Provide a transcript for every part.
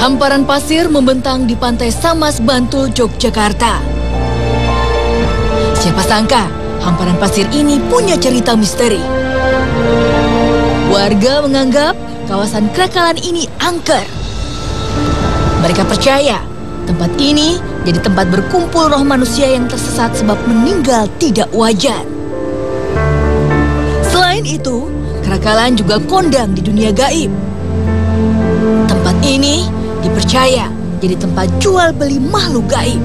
Hamparan pasir membentang di pantai Samas, Bantul, Yogyakarta. Siapa sangka hamparan pasir ini punya cerita misteri. Warga menganggap kawasan Krakalan ini angker. Mereka percaya tempat ini jadi tempat berkumpul roh manusia yang tersesat sebab meninggal tidak wajar. Selain itu, Krakalan juga kondang di dunia gaib. Tempat ini dipercaya jadi tempat jual beli makhluk gaib.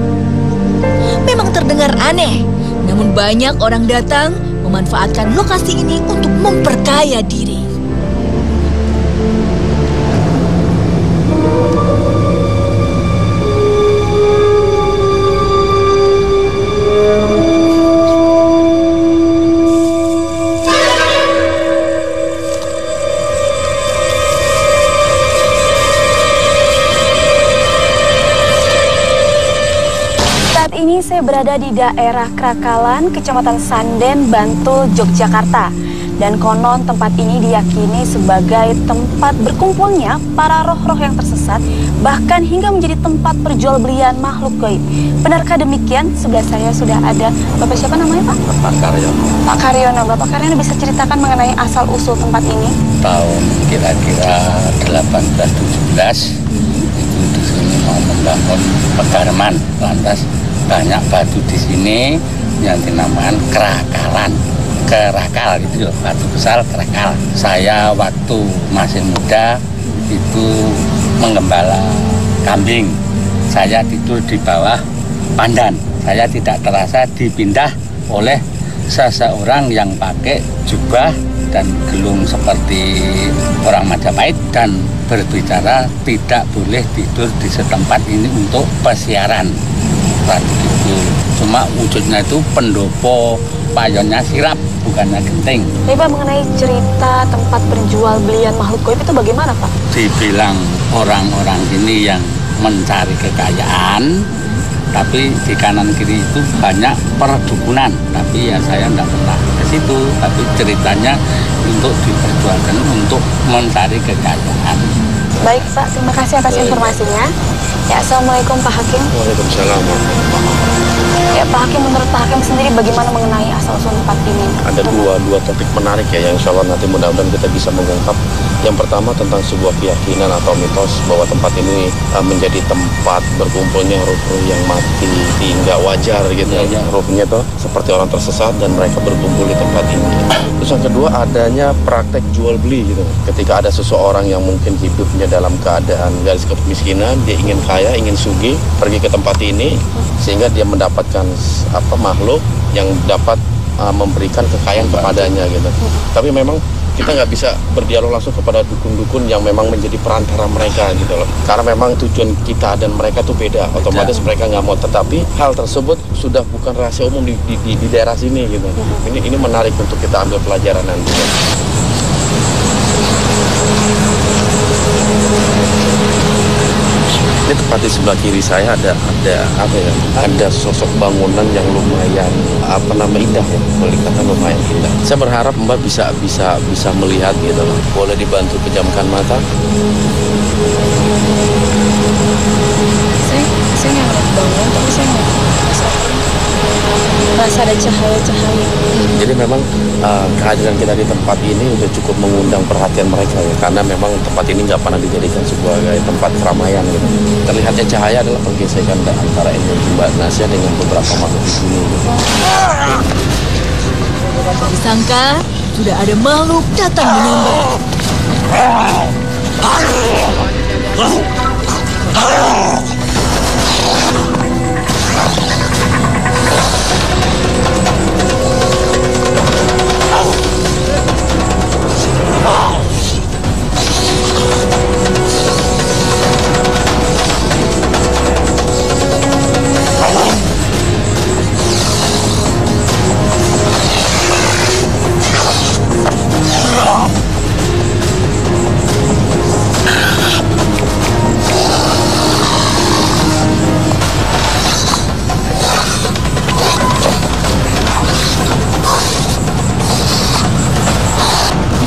Memang terdengar aneh, namun banyak orang datang memanfaatkan lokasi ini untuk memperkaya diri. Ini saya berada di daerah Krakalan, Kecamatan Sanden, Bantul, Yogyakarta. Dan konon tempat ini diyakini sebagai tempat berkumpulnya para roh-roh yang tersesat, bahkan hingga menjadi tempat perjualbelian makhluk gaib. Benarkah demikian? Sebelah saya sudah ada Bapak siapa namanya, Pak? Pak Karyono. Pak Karyono. Bapak Karyono bisa ceritakan mengenai asal-usul tempat ini? Tahun kira-kira 1817 itu di sini mau membangun pegarman, lantas banyak batu di sini yang dinamakan Krakalan. Kerakal itu loh, batu besar Kerakal. Saya waktu masih muda itu menggembala kambing. Saya tidur di bawah pandan. Saya tidak terasa dipindah oleh seseorang yang pakai jubah dan gelung seperti orang Majapahit dan berbicara tidak boleh tidur di setempat ini untuk pesiaran. Gitu. Cuma wujudnya itu pendopo, payonnya sirap, bukannya genting. Tapi Pak, mengenai cerita tempat berjual belian makhluk gaib itu bagaimana, Pak? Dibilang orang-orang ini yang mencari kekayaan, tapi di kanan kiri itu banyak perdukunan. Tapi ya saya nggak pernah ke situ. Tapi ceritanya untuk diperjualkan untuk mencari kekayaan. Baik Pak, terima kasih atas informasinya. Ya, Assalamualaikum Pak Hakim. Waalaikumsalam. Ya Pak Hakim, menurut Pak Hakim sendiri bagaimana mengenai asal-usul tempat ini? Ada dua topik menarik ya yang insya Allah nanti mudah-mudahan kita bisa mengungkap. Yang pertama tentang sebuah keyakinan atau mitos bahwa tempat ini menjadi tempat berkumpulnya ruh-ruh yang mati, nggak wajar gitu. Ya. Ruhnya tuh seperti orang tersesat dan mereka berkumpul di tempat ini. Terus yang kedua adanya praktek jual beli gitu. Ketika ada seseorang yang mungkin hidupnya dalam keadaan garis kemiskinan, dia ingin kaya, ingin sugih, pergi ke tempat ini sehingga dia mendapatkan makhluk yang dapat memberikan kekayaan kepadanya gitu. Tapi memang kita nggak bisa berdialog langsung kepada dukun-dukun yang memang menjadi perantara mereka gitu loh. Karena memang tujuan kita dan mereka tuh beda. Otomatis mereka nggak mau. Tetapi hal tersebut sudah bukan rahasia umum di daerah sini gitu. Ini menarik untuk kita ambil pelajaran nanti. Ini tepat di sebelah kiri saya ada sosok bangunan yang lumayan indah ya, boleh kata lumayan indah. Saya berharap Mbak bisa melihat gitu loh. Boleh dibantu pejamkan mata. Saya nggak ngeliat bangunan, tapi saya nggak merasa ada cahaya-cahaya. Jadi memang kehadiran kita di tempat ini udah cukup mengundang perhatian mereka ya, karena memang tempat ini nggak pernah dijadikan sebagai tempat keramaian gitu. Terlihatnya cahaya adalah pergesekan antara energi Mbak Nasya dengan beberapa makhluk di sini. Gitu. Disangka sudah ada makhluk datang menyambar.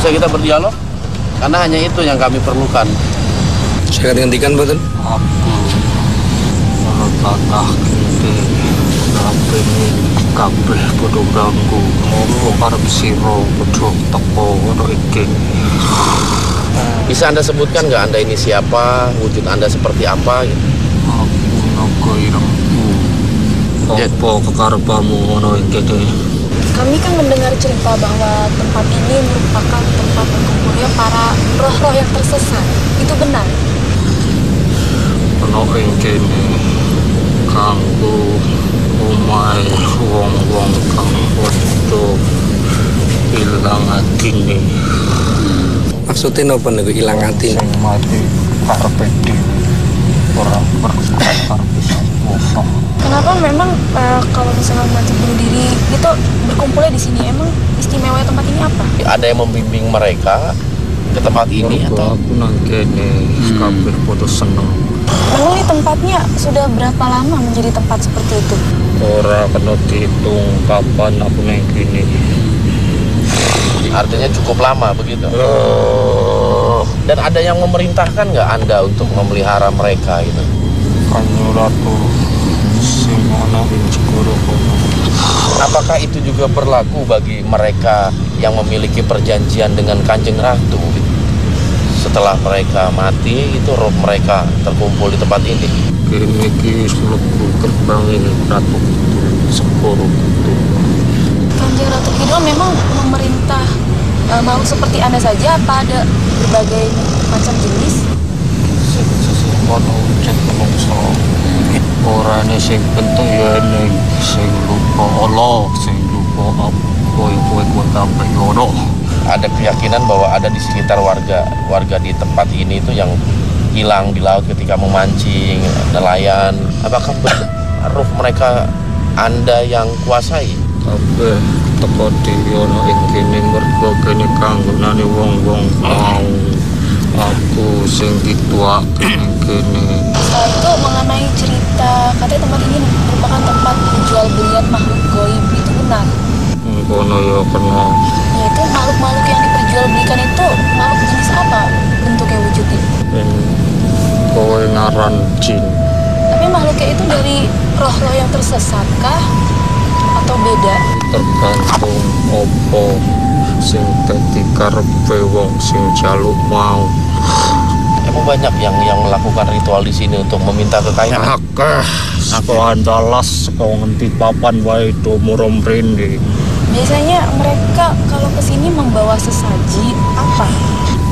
Bisa kita berdialog, karena hanya itu yang kami perlukan. Saya ngendikan mboten? Aku tatah kene kabeh ini kabeh padha ganggu apa karep sira padha teko ngono iki. Bisa Anda sebutkan nggak Anda ini siapa, wujud Anda seperti apa gitu? Aku naga irengku. Apa kekarepamu ngono iki? Kami kan mendengar cerita bahwa tempat ini merupakan tempat berkumpulnya para roh-roh yang tersesat. Itu benar? Ono ing kene kanggo omahe wong-wong kang padha ilang atine. Maksudnya napa niku ilang ati? Sing mati karepe dhewe ora berkuat karepe sapa. Kenapa memang kalau misalnya mati bunuh diri itu berkumpulnya di sini? Emang istimewa tempat ini apa? Ada yang membimbing mereka ke tempat ini atau? Aku nang kene kabeh padha seneng. Memang ini tempatnya sudah berapa lama menjadi tempat seperti itu? Ora kena dihitung kapan aku nang kene. Artinya cukup lama begitu. Dan ada yang memerintahkan nggak Anda untuk memelihara mereka gitu? Kanjeng Ratu sing ana ing segoro kono. Apakah itu juga berlaku bagi mereka yang memiliki perjanjian dengan Kanjeng Ratu? Setelah mereka mati, itu roh mereka terkumpul di tempat ini. Kene iki mlebu gerbang ini Ratu Kidul segoro gitu. Kanjeng Ratu Kidul memang memerintah makhluk seperti Anda saja apa ada berbagai macam jenis? Sing kono cek menungso. Orane sing penting ya ning sing lupa Allah, sing lupa apa yang kowe kabeh ngono. Ada keyakinan bahwa ada di sekitar warga di tempat ini itu yang hilang di laut ketika memancing, nelayan. Apakah roh mereka Anda yang kuasai? Kabeh teko dhewe ana ing kene mergo kene kanggonane wong-wong mau. Aku sing dituake ning kene. Setelah itu mengenai cerita katanya tempat ini merupakan tempat jual belian makhluk gaib, itu benar? Kono ya kena. Ya itu makhluk-makhluk yang diperjualbelikan itu makhluk jenis apa bentuknya wujudnya? Kowe ngaran jin. Tapi makhluknya itu dari roh-roh yang tersesatkah atau beda? Tergantung opo sing dadi karepe wong sing jaluk mau. Emang banyak yang melakukan ritual di sini untuk meminta kekayaan? Akeh saka andalas saka ngendi papan wae do murom mrene. Biasanya mereka kalau kesini membawa sesaji apa?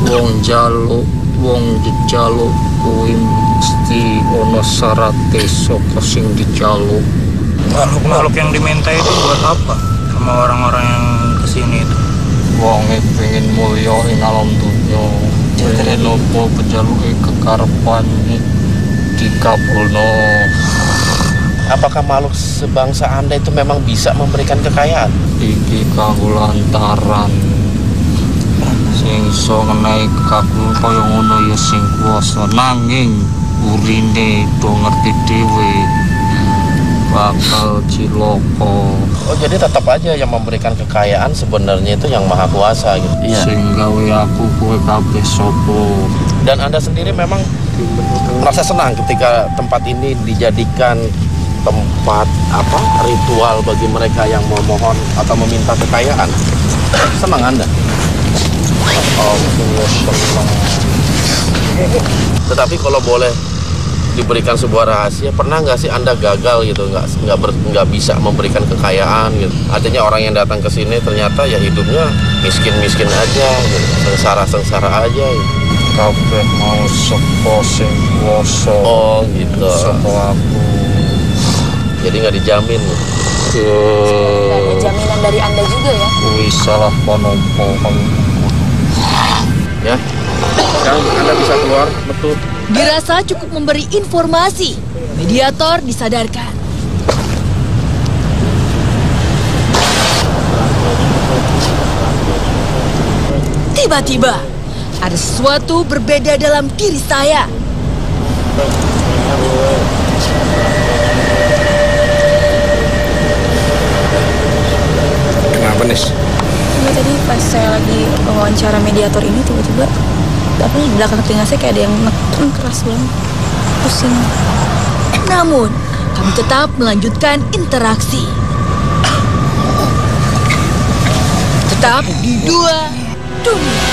Wong jaluk, wong dijaluk kuwi mesti ana syarate saka sing dijaluk. Makhluk yang diminta itu buat apa sama orang-orang yang kesini itu? Wonge pengen mulya ing alam dunya. Pengen opo pejaluke kekarepane dikabulno. Apakah makhluk sebangsa Anda itu memang bisa memberikan kekayaan? Iki kanggo lantaran sing iso ngenehi kagum kaya ngono ya sing kuwasa, nanging urine do ngerti dhewe bakal cilaka. Oh, jadi tetap aja yang memberikan kekayaan sebenarnya itu yang Maha Kuasa gitu. Sing gawe aku kowe kabeh sapa? Dan Anda sendiri memang merasa senang ketika tempat ini dijadikan tempat ritual bagi mereka yang memohon atau meminta kekayaan. Senang Anda? Aku senang. Tetapi kalau boleh diberikan sebuah rahasia, pernah nggak sih Anda gagal gitu, nggak bisa memberikan kekayaan gitu? Artinya orang yang datang ke sini ternyata ya hidupnya miskin aja, gitu. sengsara aja. Gitu. Kabeh mau sapa sing kuwasa. Oh gitu. Sapa aku. Jadi nggak dijamin. Nggak ada jaminan dari Anda juga ya? Kuwi salah panompo. Ya, sekarang Anda bisa keluar, betul. Dirasa cukup memberi informasi, mediator disadarkan. Tiba-tiba, ada sesuatu berbeda dalam diri saya. Kenapa, Nis? Ini tadi pas saya lagi wawancara mediator ini tiba-tiba Tapi di belakang telinga saya kayak ada yang neken keras banget. Pusing. Namun, kami tetap melanjutkan interaksi. Tetap di Dua Dunia.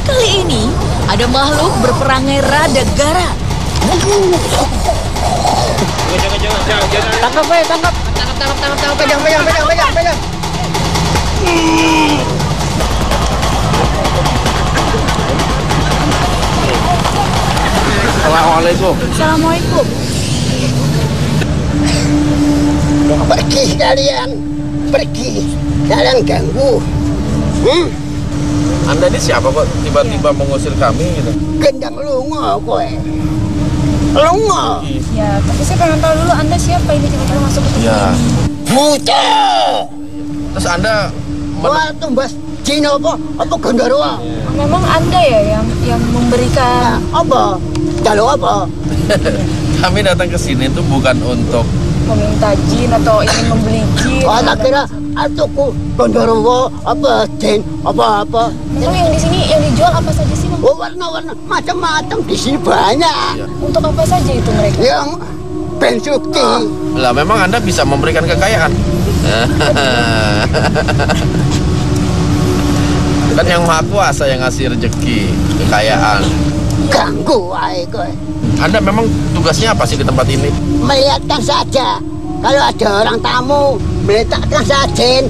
Kali ini ada makhluk berperangai rada garang. Tangkap, tangkap. Tangkap. Pegang. Assalamualaikum. Assalamualaikum. Pergi kalian. Pergi. Jangan ganggu. Anda ini siapa kok tiba-tiba mengusir kami gitu? Gendang lungo kowe. Lungo. Ya, tapi saya pengen tahu dulu Anda siapa ini tiba-tiba masuk ke sini. Ya. Bucah. Terus Anda Wah, tumbas Cina apa Gondorwa? Memang Anda ya yang memberikan Apa? Jalur apa? kami datang ke sini tuh bukan untuk meminta jin atau ingin membeli jin. Oh, tak kira atuku Gondorwa apa jin apa-apa. Memang yang di sini yang dijual apa saja sih, Bang? Oh, warna-warna macam-macam di sini banyak. Untuk apa saja itu mereka? Yang bensuki. lah memang Anda bisa memberikan kekayaan. Kan yang Maha Kuasa yang ngasih rezeki, kekayaan. Ganggu wae kowe. Anda memang tugasnya apa sih di tempat ini? Melihatkan saja. Kalau ada orang tamu, meletakkan sajen.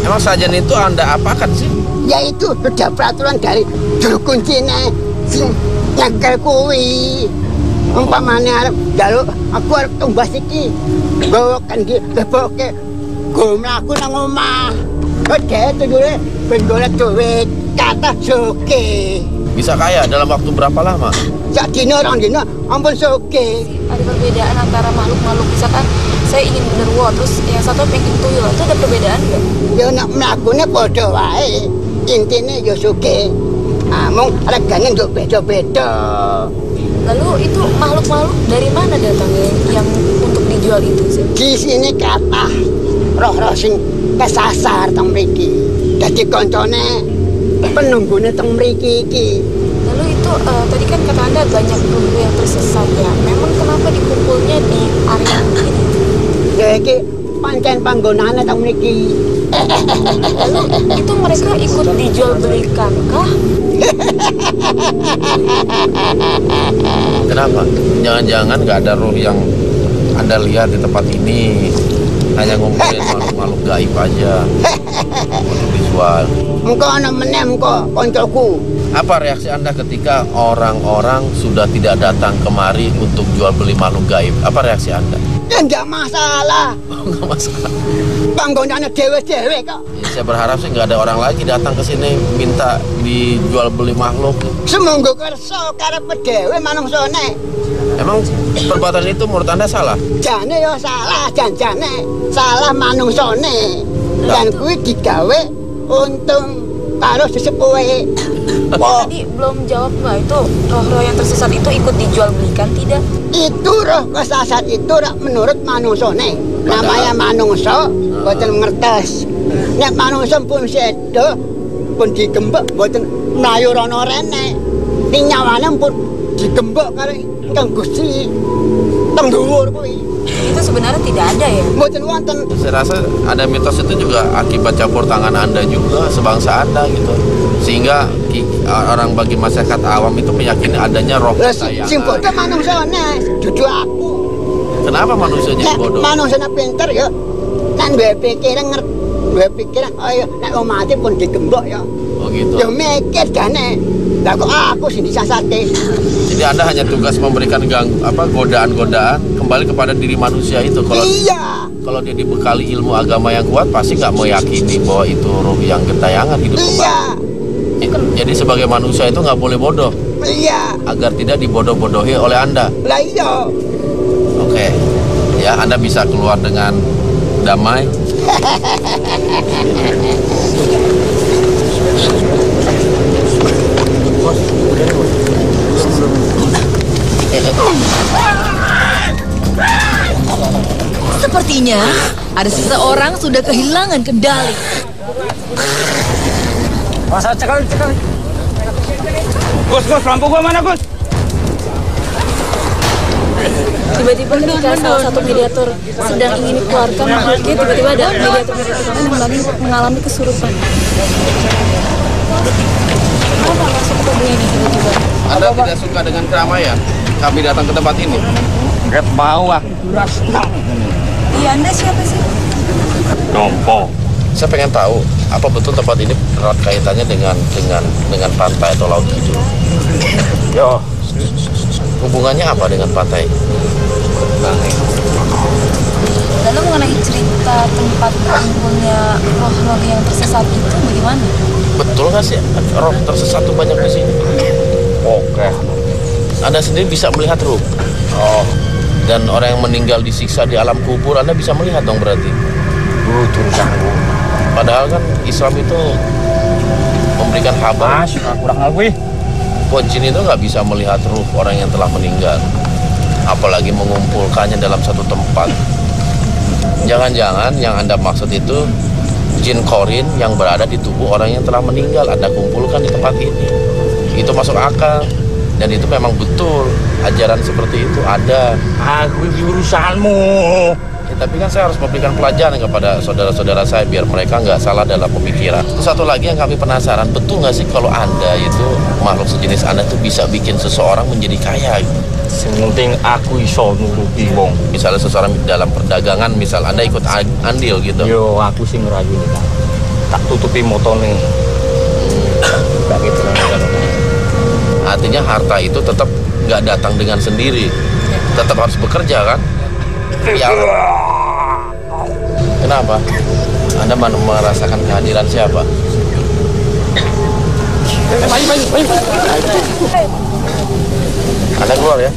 Emang sajian itu Anda apakan sih? Yaitu sudah peraturan dari juru kuncinya sing nyekel kuwi. Umpamanya arep njaluk aku arep tumbas iki. Gowo kan iki leboke. Go mlaku nang omah. Oke, tujune ben golek duit kata soke. Bisa kaya dalam waktu berapa lama? Sak dina orang dina ampun soke. Ada perbedaan antara makhluk-makhluk, misalkan saya ingin genderuwo terus yang satu pengen tuyul, itu ada perbedaan nggak? Ya nak mlakune padha wae. Intine ya soke. Mung regane nduk beda-beda. Lalu itu makhluk-makhluk dari mana datangnya yang untuk dijual itu sih? Di sini kathah roh-roh sing kesasar teng mriki. Dadi kancane penunggune teng mriki iki. Lalu itu tadi kan kata Anda banyak penunggu yang tersesat ya. Memang kenapa dikumpulnya di area ini? Ya iki pancen panggonane teng mriki. Lalu itu mereka ikut dijual belikan kah? Kenapa? Jangan-jangan nggak ada roh yang Anda lihat di tempat ini, hanya ngumpulin makhluk-makhluk gaib aja untuk dijual. Engko ana meneh engko koncoku. Apa reaksi Anda ketika orang-orang sudah tidak datang kemari untuk jual beli makhluk gaib? Apa reaksi Anda? Ya enggak masalah. Nggak masalah. Panggonane dhewe-dhewe kok. Ya, saya berharap sih nggak ada orang lagi datang ke sini minta dijual beli makhluk. Semonggo kersa karepe dhewe manungsane. Emang perbuatan itu menurut Anda salah? Jane ya salah, janjane salah manungsane. Dan kuwi digawe untung karo sesepuhe. Tadi belum jawab Mbak, itu roh-roh yang tersesat itu ikut dijual belikan tidak? Itu roh kesasat itu menurut manungsane. Namanya manungsa boten ngertes. Nek manungsa pun sedo pun digembek boten mlayu rono rene. Ning nyawane pun digembek karo Kang Gusti teng dhuwur kuwi. Itu sebenarnya tidak ada ya? Mboten wonten. Saya rasa ada mitos itu juga akibat campur tangan Anda juga, sebangsa Anda gitu. Sehingga orang bagi masyarakat awam itu meyakini adanya roh kekayaan. Sing bodoh manungsane, dudu aku. Kenapa manusianya Nek bodoh? manungsane pinter ya. Nek duwe pikiran ayo nek mati pun digembok ya. Oh gitu. Ya mikir jane. Lah kok aku sing disasate. Jadi Anda hanya tugas memberikan godaan-godaan kembali kepada diri manusia itu. Kalau dia dibekali ilmu agama yang kuat pasti nggak meyakini bahwa itu roh yang gentayangan hidup kembali. Jadi sebagai manusia itu nggak boleh bodoh. Iya. Agar tidak dibodoh-bodohi oleh Anda. Lah iya. Oke. Ya, Anda bisa keluar dengan damai. Sepertinya ada seseorang sudah kehilangan kendali. Cekal. Gus, lampu gua mana, Gus? Tiba-tiba ketika salah satu mediator sedang ingin dikeluarkan, makhluknya tiba-tiba ada mediator yang mengalami kesurupan. Apa masuk ke ini tiba-tiba? Anda tidak suka dengan keramaian? Kami datang ke tempat ini. Nggak mau ah. Iya, Anda siapa sih? Dompo. Saya pengen tahu apa betul tempat ini erat kaitannya dengan pantai atau laut itu. Yo, Hubungannya apa dengan pantai? Lalu mengenai cerita tempat berkumpulnya roh-roh yang tersesat itu bagaimana? Betul nggak sih roh tersesat itu banyak di sini? oke. Anda sendiri bisa melihat ruh. Oh, Dan orang yang meninggal disiksa di alam kubur, Anda bisa melihat dong berarti. tulisan gua. Padahal kan Islam itu memberikan kabar Kurang lebih. bahwa jin itu nggak bisa melihat ruh orang yang telah meninggal, apalagi mengumpulkannya dalam satu tempat. Jangan-jangan yang Anda maksud itu jin korin yang berada di tubuh orang yang telah meninggal Anda kumpulkan di tempat ini. Itu masuk akal dan itu memang betul, ajaran seperti itu ada. Aku urusanmu. Ya, tapi kan saya harus memberikan pelajaran kepada saudara-saudara saya biar mereka nggak salah dalam pemikiran. Satu lagi yang kami penasaran, betul nggak sih kalau Anda itu makhluk sejenis Anda tuh bisa bikin seseorang menjadi kaya gitu? Penting aku iso nuruti wong. Misalnya seseorang dalam perdagangan, misal Anda ikut andil gitu. Yo, aku sih ngerayu nih, Kak. Tak tutupi motone. Tak gitu. Artinya harta itu tetap nggak datang dengan sendiri, tetap harus bekerja kan? Ya. Kenapa? Anda merasakan kehadiran siapa? Anda keluar ya?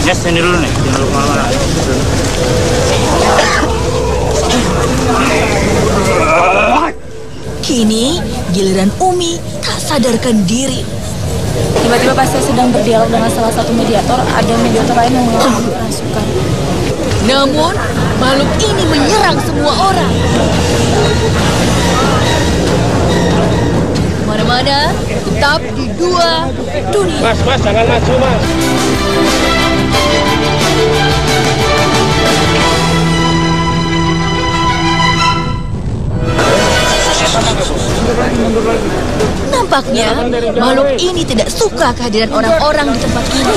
Yes, ini dulu nih. Jangan lupa kemana-mana. Kini giliran Umi tak sadarkan diri. Tiba-tiba pas saya sedang berdialog dengan salah satu mediator, ada mediator lain yang mengalami kerasukan. Namun makhluk ini menyerang semua orang. Mana-mana tetap di dua dunia. Mas, jangan maju, Mas. Nampaknya makhluk ini tidak suka kehadiran orang-orang di tempat ini.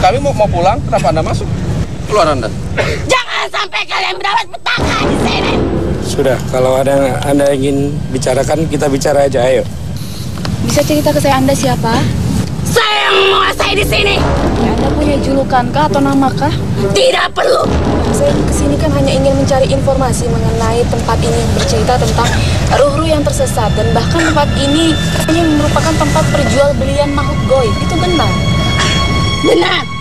Kami mau pulang, kenapa Anda masuk? Keluar Anda. Jangan sampai kalian mendapat petaka di sini. Sudah, kalau ada Anda ingin bicarakan, kita bicara aja, ayo. Bisa cerita ke saya Anda siapa? Saya yang menguasai di sini. Anda punya julukan kah atau nama kah? Tidak perlu. Saya kesini kan hanya ingin mencari informasi mengenai tempat ini yang bercerita tentang ruh-ruh yang tersesat. Dan bahkan tempat ini katanya merupakan tempat perjualbelian makhluk goib. Itu benar? Benar.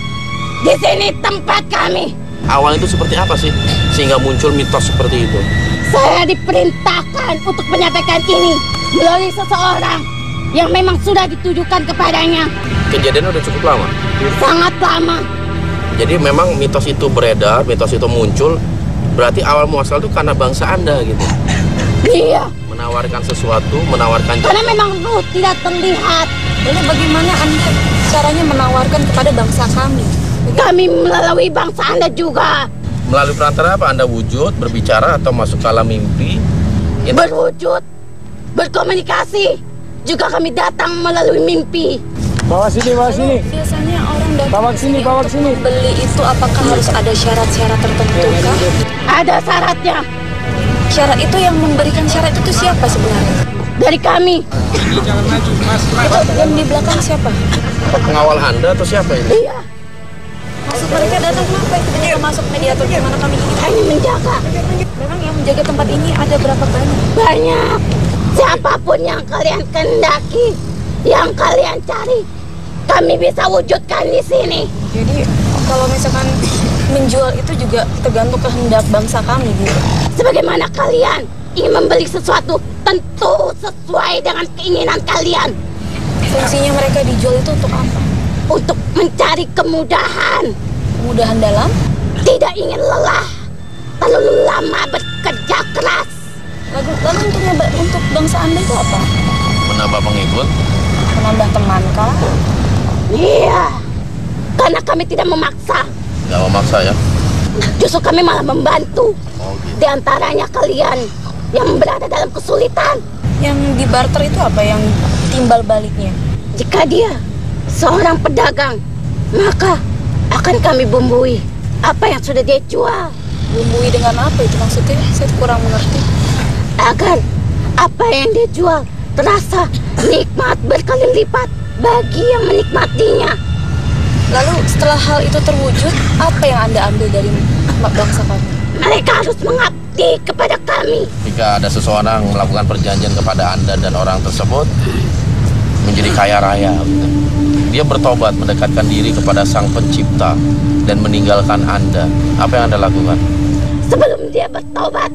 Di sini tempat kami. Awal itu seperti apa sih sehingga muncul mitos seperti itu? Saya diperintahkan untuk menyampaikan ini melalui seseorang yang memang sudah ditujukan kepadanya. Kejadian udah cukup lama. Sangat lama. Jadi memang mitos itu beredar, mitos itu muncul. Berarti awal muasal itu karena bangsa Anda gitu. Iya. Menawarkan sesuatu, menawarkan Karena memang ruh tidak terlihat. Lalu bagaimana Anda caranya menawarkan kepada bangsa kami? Kami melalui bangsa Anda juga. melalui perantara apa? Anda wujud, berbicara atau masuk ke alam mimpi? Berwujud, berkomunikasi. Juga kami datang melalui mimpi. Bawa sini. Biasanya orang datang Bawa sini. beli itu apakah harus ada syarat-syarat tertentu kah? Ada syaratnya. Syarat itu yang memberikan syarat itu siapa sebenarnya? dari kami. Yang di belakang siapa? Pengawal Anda atau siapa ini? Iya, Maksud mereka datang kenapa? Itu mereka masuk mediator di mana kami ingin. hanya menjaga. Memang yang menjaga tempat ini ada berapa banyak? Banyak. Siapapun yang kalian kendaki, yang kalian cari, kami bisa wujudkan di sini. Jadi kalau misalkan menjual itu juga tergantung kehendak bangsa kami, Bu. Sebagaimana kalian ingin membeli sesuatu, tentu sesuai dengan keinginan kalian. Fungsinya mereka dijual itu untuk apa? Untuk mencari kemudahan. Kemudahan dalam? Tidak ingin lelah, terlalu lama bekerja keras. Lalu untuk bangsa Anda itu apa? Menambah pengikut? Menambah teman kah? Iya, karena kami tidak memaksa. Nggak memaksa ya? Justru kami malah membantu. Oh, gitu. Di antaranya kalian yang berada dalam kesulitan. Yang di barter itu apa? Yang timbal baliknya? Jika dia seorang pedagang, maka akan kami bumbui apa yang sudah dia jual. Bumbui dengan apa itu maksudnya? Saya kurang mengerti. Agar apa yang dia jual terasa nikmat berkali lipat bagi yang menikmatinya. Lalu setelah hal itu terwujud, apa yang Anda ambil dari bangsa kami? Mereka harus mengabdi kepada kami. Jika ada seseorang melakukan perjanjian kepada Anda dan orang tersebut menjadi kaya raya, gitu. Dia bertobat, mendekatkan diri kepada Sang Pencipta dan meninggalkan Anda. Apa yang Anda lakukan? Sebelum dia bertobat,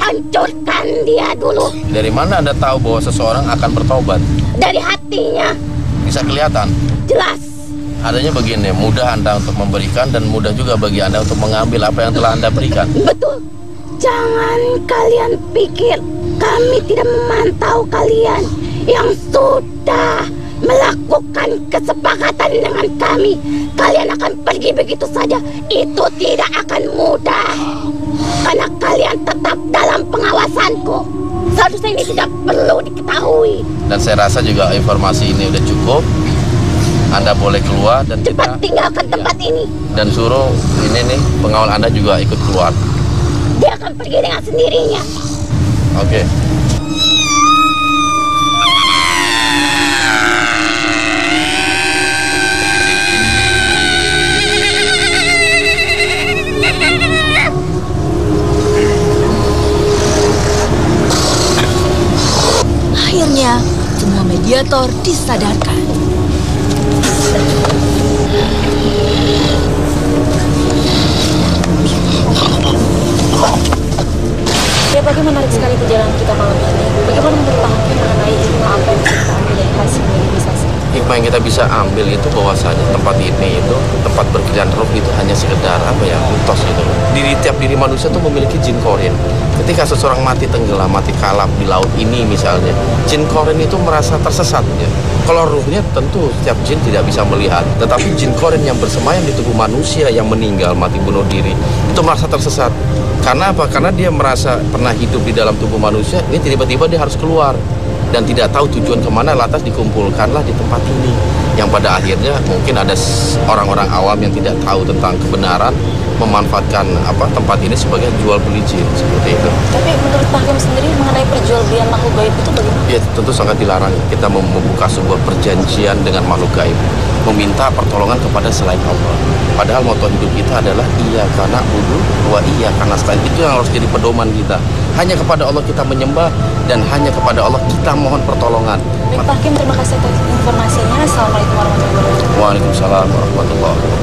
hancurkan dia dulu. Dari mana Anda tahu bahwa seseorang akan bertobat? Dari hatinya. Bisa kelihatan. Jelas. Adanya begini, mudah Anda untuk memberikan dan mudah juga bagi Anda untuk mengambil apa yang telah Anda berikan. Betul. Jangan kalian pikir kami tidak memantau kalian yang sudah melakukan kesepakatan dengan kami. Kalian akan pergi begitu saja. Itu tidak akan mudah. Karena kalian tetap dalam pengawasanku. Seharusnya ini tidak perlu diketahui. Dan saya rasa juga informasi ini udah cukup. Anda boleh keluar dan cepat tinggalkan tempat ini. Dan suruh ini nih pengawal Anda juga ikut keluar. Dia akan pergi dengan sendirinya. Oke. Akhirnya, semua mediator disadarkan. Ya, bagaimana menarik sekali perjalanan kita malam ini. Bagaimana menurut Pak Hakim mengenai ilmu apa yang bisa kita ambil dari hasil negosiasi? Hikmah yang kita bisa ambil itu bahwasanya tempat ini itu tempat berkeliaran roh itu hanya sekedar apa ya, mitos gitu. Tiap diri manusia itu memiliki jin korin. Ketika seseorang mati tenggelam, mati kalap di laut ini misalnya, jin korin itu merasa tersesat ya. Kalau ruhnya tentu setiap jin tidak bisa melihat, tetapi jin korin yang bersemayam di tubuh manusia yang meninggal mati bunuh diri itu merasa tersesat. Karena apa? Karena dia merasa pernah hidup di dalam tubuh manusia, ini tiba-tiba dia harus keluar dan tidak tahu tujuan kemana, lantas dikumpulkanlah di tempat ini. Yang pada akhirnya mungkin ada orang-orang awam yang tidak tahu tentang kebenaran memanfaatkan tempat ini sebagai jual beli jin seperti itu. Tapi menurut Pak Hakim sendiri mengenai perjualbelian makhluk gaib itu bagaimana? Ya tentu sangat dilarang. Kita membuka sebuah perjanjian dengan makhluk gaib, meminta pertolongan kepada selain Allah. Padahal moto hidup kita adalah iyyaka na'budu wa iyyaka nasta'in. Itu yang harus jadi pedoman kita. Hanya kepada Allah kita menyembah dan hanya kepada Allah kita mohon pertolongan. Baik Pak Hakim, terima kasih atas informasinya. Assalamualaikum warahmatullahi wabarakatuh. Waalaikumsalam warahmatullahi wabarakatuh.